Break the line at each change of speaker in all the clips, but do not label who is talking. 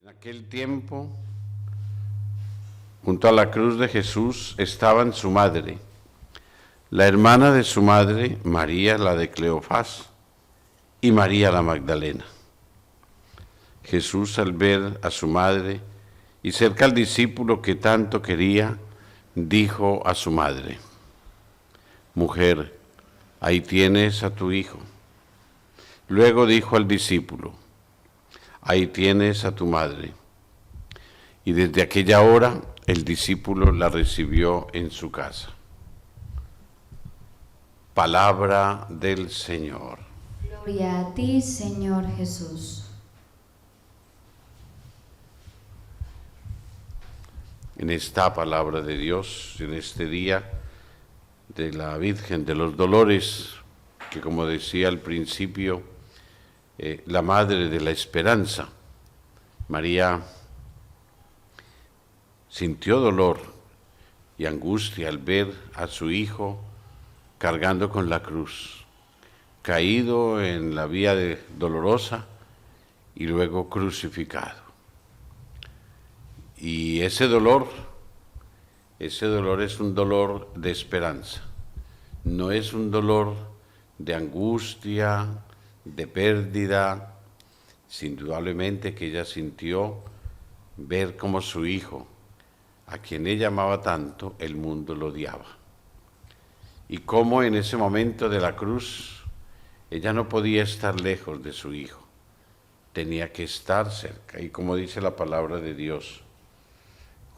Aquel tiempo, junto a la cruz de Jesús, estaban su madre, la hermana de su madre, María la de Cleofás, y María la Magdalena. Jesús, al ver a su madre y cerca al discípulo que tanto quería, dijo a su madre: Mujer, ahí tienes a tu hijo. Luego dijo al discípulo: Ahí tienes a tu madre. Y desde aquella hora el discípulo la recibió en su casa. Palabra del Señor.
Gloria a ti, Señor Jesús.
En esta palabra de Dios, en este día de la Virgen de los Dolores, que como decía al principio, la Madre de la Esperanza, María sintió dolor y angustia al ver a su hijo cargando con la cruz, caído en la vía dolorosa y luego crucificado. Y ese dolor es un dolor de esperanza, no es un dolor de angustia, de pérdida. Indudablemente que ella sintió ver cómo su hijo, a quien ella amaba tanto, el mundo lo odiaba. Y cómo en ese momento de la cruz, ella no podía estar lejos de su hijo, tenía que estar cerca. Y como dice la palabra de Dios,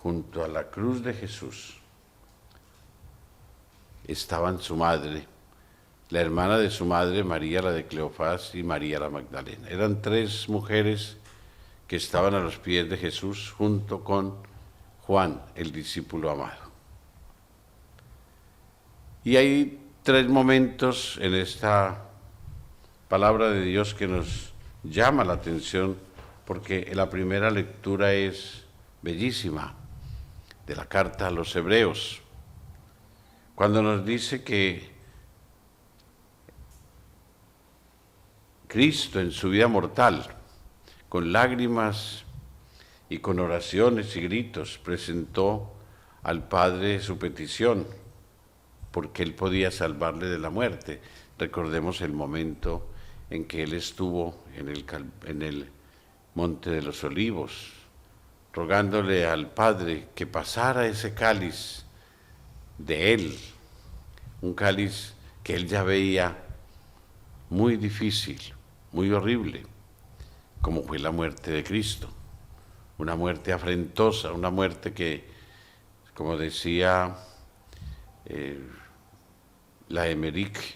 junto a la cruz de Jesús estaban su madre, la hermana de su madre, María la de Cleofás, y María la Magdalena. Eran tres mujeres que estaban a los pies de Jesús junto con Juan, el discípulo amado. Y hay tres momentos en esta palabra de Dios que nos llama la atención, porque la primera lectura es bellísima, de la carta a los Hebreos, cuando nos dice que Cristo en su vida mortal, con lágrimas y con oraciones y gritos, presentó al Padre su petición, porque Él podía salvarle de la muerte. Recordemos el momento en que Él estuvo en el Monte de los Olivos, rogándole al Padre que pasara ese cáliz de Él, un cáliz que Él ya veía muy difícil, muy horrible, como fue la muerte de Cristo, una muerte afrentosa, una muerte que, como decía la Emmerich,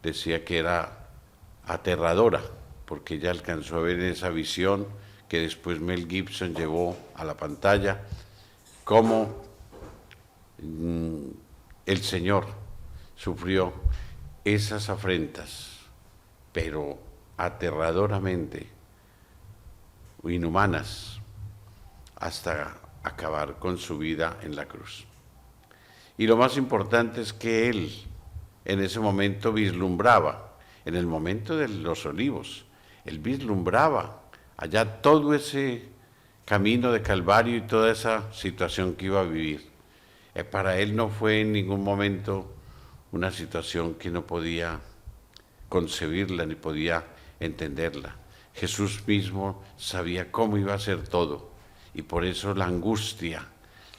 decía que era aterradora, porque ella alcanzó a ver en esa visión que después Mel Gibson llevó a la pantalla, cómo el Señor sufrió esas afrentas, pero aterradoramente inhumanas, hasta acabar con su vida en la cruz. Y lo más importante es que Él en ese momento vislumbraba, en el momento de los olivos, Él vislumbraba allá todo ese camino de Calvario y toda esa situación que iba a vivir. Para Él no fue en ningún momento una situación que no podía concebirla ni podía entenderla. Jesús mismo sabía cómo iba a ser todo, y por eso la angustia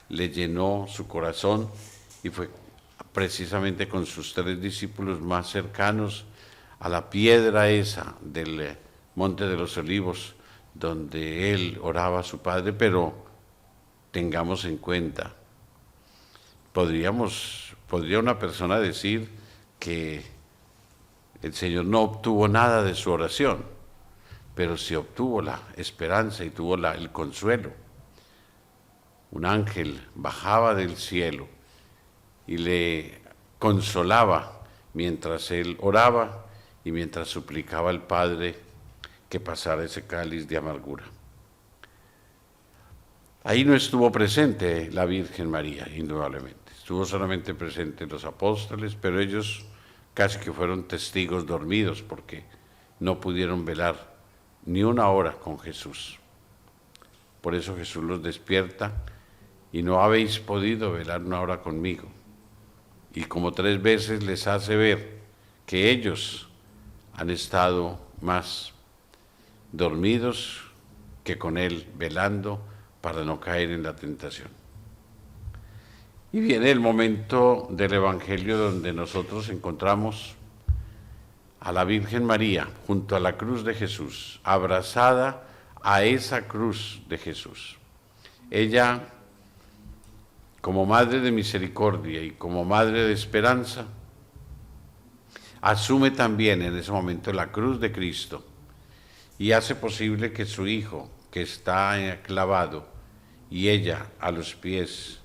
le llenó su corazón, y fue precisamente con sus tres discípulos más cercanos a la piedra esa del Monte de los Olivos, donde Él oraba a su Padre. Pero tengamos en cuenta, podría una persona decir que el Señor no obtuvo nada de su oración, pero sí obtuvo la esperanza y tuvo el consuelo. Un ángel bajaba del cielo y le consolaba mientras él oraba y mientras suplicaba al Padre que pasara ese cáliz de amargura. Ahí no estuvo presente la Virgen María, indudablemente. Estuvo solamente presente los apóstoles, pero ellos casi que fueron testigos dormidos porque no pudieron velar ni una hora con Jesús. Por eso Jesús los despierta y no habéis podido velar una hora conmigo. Y como 3 veces les hace ver que ellos han estado más dormidos que con Él velando para no caer en la tentación. Y viene el momento del Evangelio donde nosotros encontramos a la Virgen María junto a la cruz de Jesús, abrazada a esa cruz de Jesús. Ella, como Madre de Misericordia y como Madre de Esperanza, asume también en ese momento la cruz de Cristo y hace posible que su Hijo, que está clavado, y ella a los pies,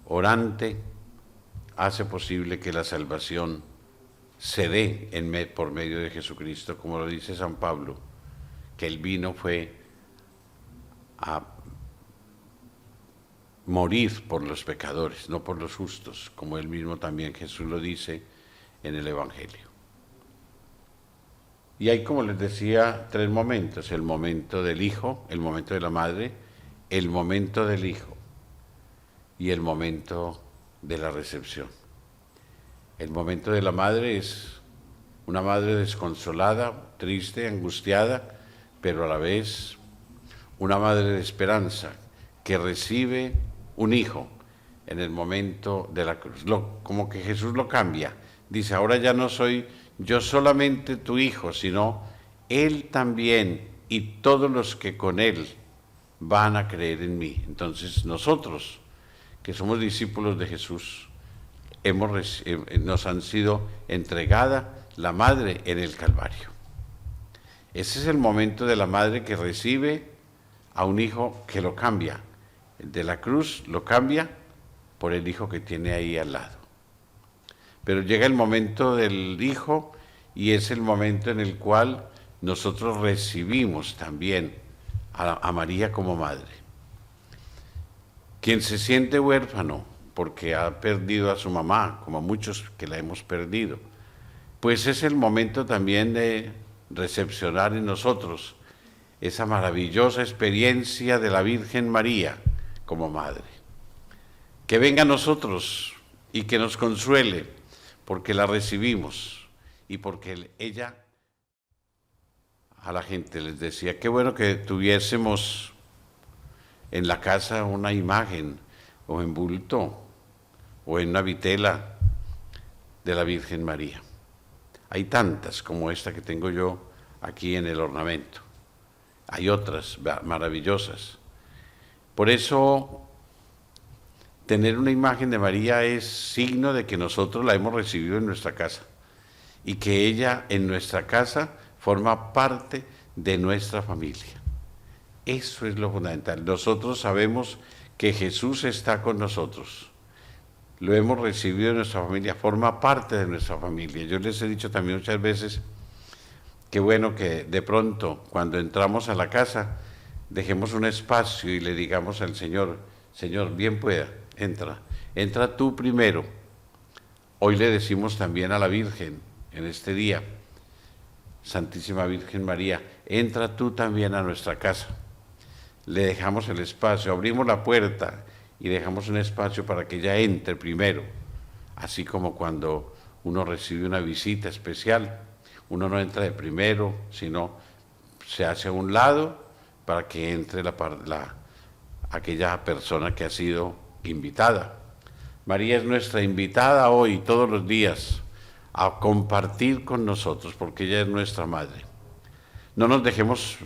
orante, hace posible que la salvación se dé por medio de Jesucristo, como lo dice San Pablo, que Él vino fue a morir por los pecadores, no por los justos, como Él mismo también Jesús lo dice en el Evangelio. Y hay, como les decía, 3 momentos: el momento del Hijo, el momento de la Madre, el momento del Hijo y el momento de la recepción. El momento de la Madre es una madre desconsolada, triste, angustiada, pero a la vez una madre de esperanza que recibe un hijo en el momento de la cruz. Como que Jesús lo cambia. Dice, ahora ya no soy yo solamente tu hijo, sino Él también y todos los que con Él van a creer en mí. Entonces nosotros, que somos discípulos de Jesús, nos han sido entregada la madre en el Calvario. Ese es el momento de la madre que recibe a un hijo que lo cambia. El de la cruz lo cambia por el hijo que tiene ahí al lado. Pero llega el momento del hijo y es el momento en el cual nosotros recibimos también a María como madre. Quien se siente huérfano porque ha perdido a su mamá, como muchos que la hemos perdido, pues es el momento también de recepcionar en nosotros esa maravillosa experiencia de la Virgen María como madre. Que venga a nosotros y que nos consuele, porque la recibimos y porque ella a la gente les decía, qué bueno que tuviésemos en la casa una imagen o en bulto o en una vitela de la Virgen María. Hay tantas como esta que tengo yo aquí en el ornamento. Hay otras maravillosas. Por eso, tener una imagen de María es signo de que nosotros la hemos recibido en nuestra casa y que ella en nuestra casa forma parte de nuestra familia. Eso es lo fundamental. Nosotros sabemos que Jesús está con nosotros. Lo hemos recibido en nuestra familia, forma parte de nuestra familia. Yo les he dicho también muchas veces que bueno que de pronto cuando entramos a la casa dejemos un espacio y le digamos al Señor, Señor, bien pueda, entra tú primero. Hoy le decimos también a la Virgen en este día, Santísima Virgen María, entra tú también a nuestra casa. Le dejamos el espacio, abrimos la puerta y dejamos un espacio para que ella entre primero, así como cuando uno recibe una visita especial, uno no entra de primero, sino se hace a un lado para que entre aquella persona que ha sido invitada. María es nuestra invitada hoy, todos los días, a compartir con nosotros, porque ella es nuestra madre. No nos dejemos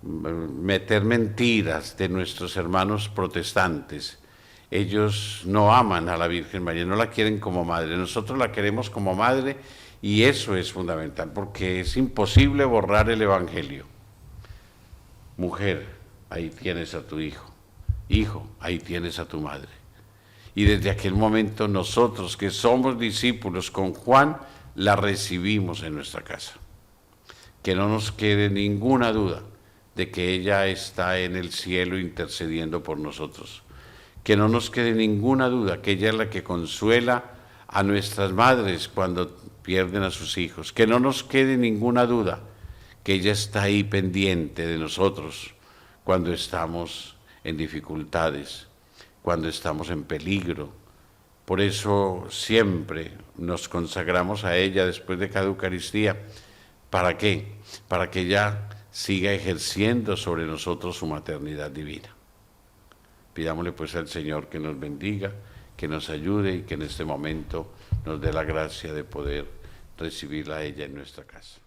meter mentiras de nuestros hermanos protestantes. Ellos no aman a la Virgen María, no la quieren como madre. Nosotros la queremos como madre y eso es fundamental, porque es imposible borrar el Evangelio. Mujer, ahí tienes a tu hijo. Hijo, ahí tienes a tu madre. Y desde aquel momento nosotros que somos discípulos con Juan, la recibimos en nuestra casa. Que no nos quede ninguna duda de que ella está en el cielo intercediendo por nosotros. Que no nos quede ninguna duda que ella es la que consuela a nuestras madres cuando pierden a sus hijos. Que no nos quede ninguna duda que ella está ahí pendiente de nosotros cuando estamos en dificultades, cuando estamos en peligro. Por eso siempre nos consagramos a ella después de cada Eucaristía. ¿Para qué? Para que ella siga ejerciendo sobre nosotros su maternidad divina. Pidámosle pues al Señor que nos bendiga, que nos ayude y que en este momento nos dé la gracia de poder recibirla a ella en nuestra casa.